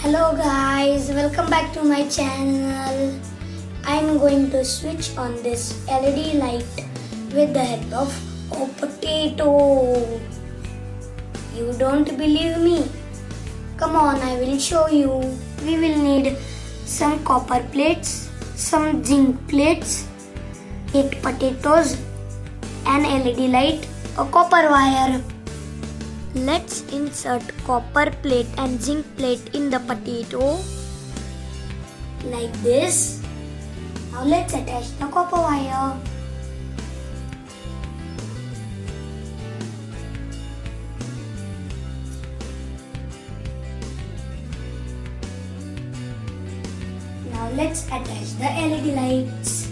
Hello guys, welcome back to my channel. I'm going to switch on this LED light with the help of a potato. You don't believe me? Come on, I will show you. We will need some copper plates, some zinc plates, 8 potatoes, an LED light, a copper wire. Let's insert copper plate and zinc plate in the potato like this. Now let's attach the copper wire. Now let's attach the LED lights.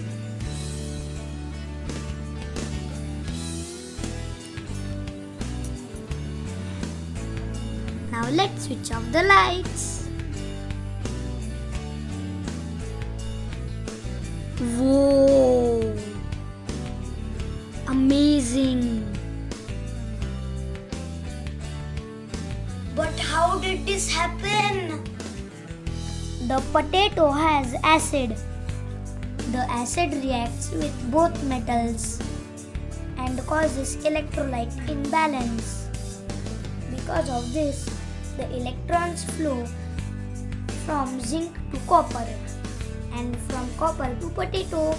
Now let's switch off the lights. Whoa! Amazing! But how did this happen? The potato has acid. The acid reacts with both metals and causes electrolyte imbalance. Because of this, the electrons flow from zinc to copper and from copper to potato.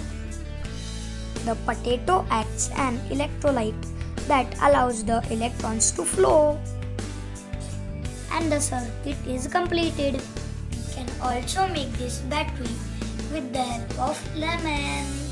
The potato acts an electrolyte that allows the electrons to flow, and the circuit is completed. You can also make this battery with the help of lemon.